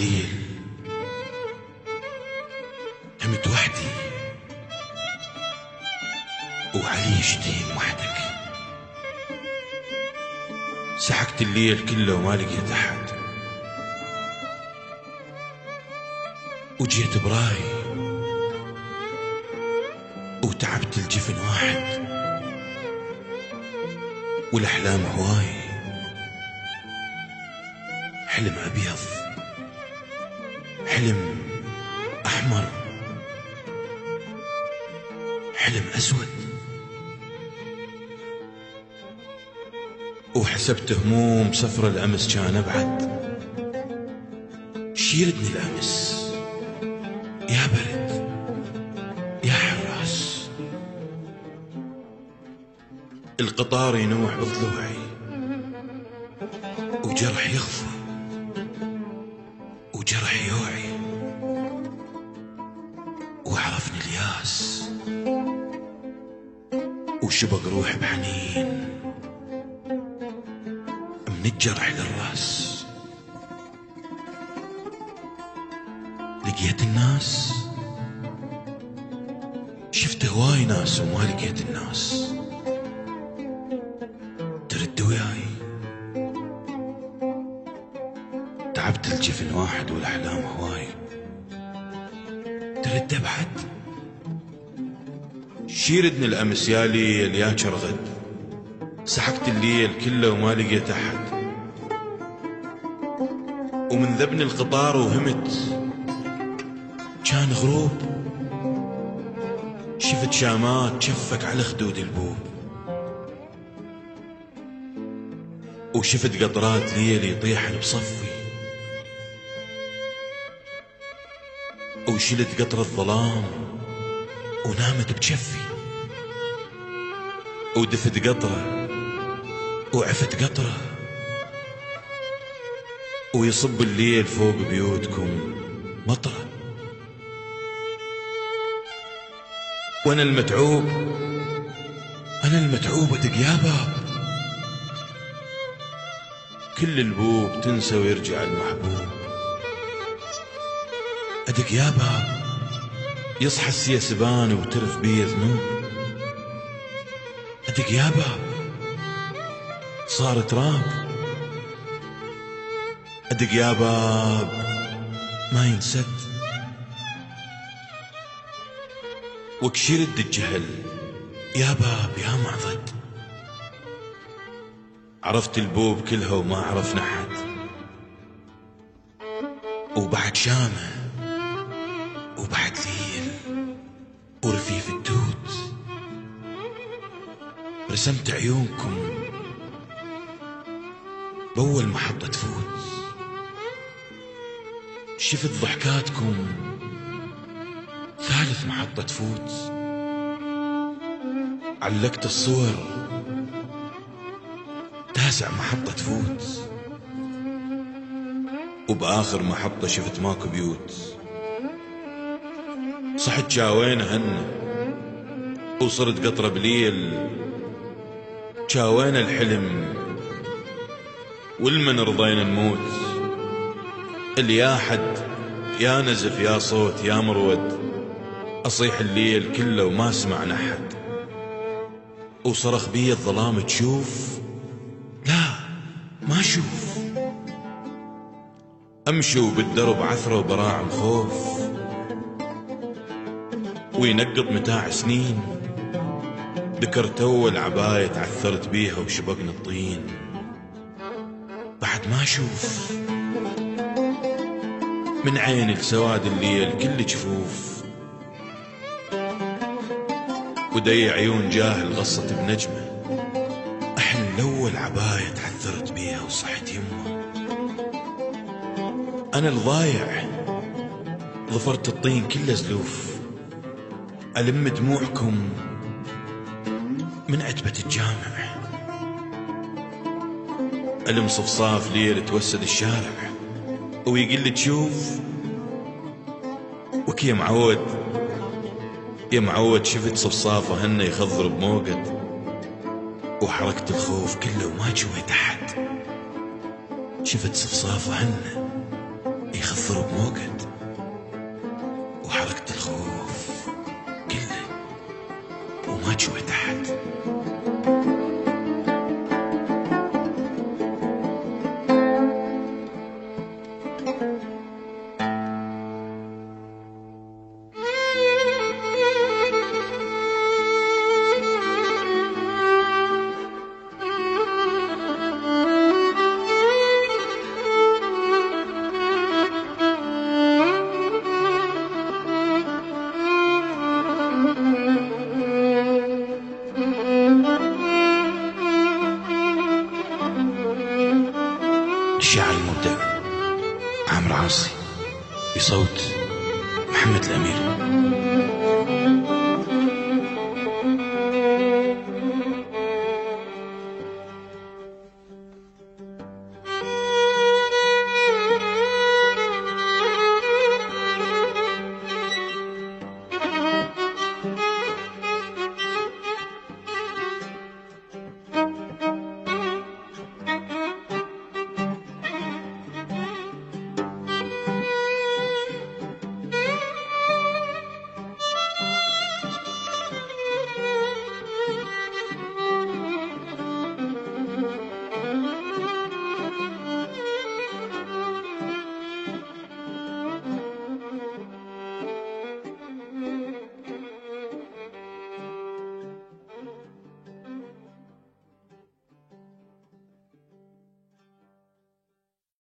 الليل نمت وحدي وعلي يشتيم وحدك. سحقت الليل كله وما لقيت أحد، وجيت براي وتعبت الجفن واحد، والأحلام هواي. حلم أبيض، حلم أحمر، حلم أسود، وحسبت هموم سفر الأمس كان أبعد. شيردني الأمس يا برد يا حراس، القطار ينوح بضلوعي وجرح يغفى وجرح يوعي، وعرفني الياس وشبق روح بحنين من الجرح للراس. لقيت الناس، شفت هواي ناس وما لقيت الناس. ترد وياي، تعبت الجفن واحد والأحلام هواي. ترد أبعد، شيردني الأمس يا ليل يا شرغد. سحقت الليل كله وما لقيت أحد، ومن ذبني القطار وهمت كان غروب. شفت شامات شفك على خدود البوب، وشفت قطرات ليل يطيحن بصفي، وشلت قطر الظلام ونامت بجفي، ودفت قطرة وعفت قطرة، ويصب الليل فوق بيوتكم مطرة. وانا المتعوب، انا المتعوب ادق يا باب. كل البوب تنسى ويرجع المحبوب. ادق يا باب، يصحى السيسبان وترف بيه ذنوب. ادق يا باب، صار تراب. ادق يا باب، ما ينسد. وكشرد الجهل يا باب يا معضد. عرفت البوب كلها وما عرفنا حد، وبعد شامة وبعد ليل ورفيف الدود. رسمت عيونكم بأول محطة تفوت. شفت ضحكاتكم ثالث محطة تفوت. علقت الصور تاسع محطة تفوت. وبآخر محطة شفت ماكو بيوت. صحت شاوينا هنا وصرت قطرة بليل. شاوينا الحلم والمن رضينا نموت. اليا حد يا نزف يا صوت يا مرود. أصيح الليل كله وما سمعنا أحد. وصرخ بي الظلام تشوف، لا ما أشوف. أمشوا بالدرب عثرة وبراعم خوف، وينقط متاع سنين. ذكرت أول عباية تعثرت بيها وشبقنا الطين. بعد ما أشوف من عيني لسواد الليل كل جفوف. ودي عيون جاهل غصت بنجمه. أحل أول عباية تعثرت بيها وصحت يمه. أنا الضايع ظفرت الطين كله زلوف. ألم دموعكم من عتبة الجامع. ألم صفصاف ليل توسد الشارع. ويقل لي تشوف وك يا معود يا معود. شفت صفصافة هنا يخضر بموقد. وحركت الخوف كله وما جويت أحد. شفت صفصافة هنا يخفر بموقد، وحركة الخوف كله وما جويت أحد. الشاعر المبدع عامر عاصي بصوت محمد الأمير.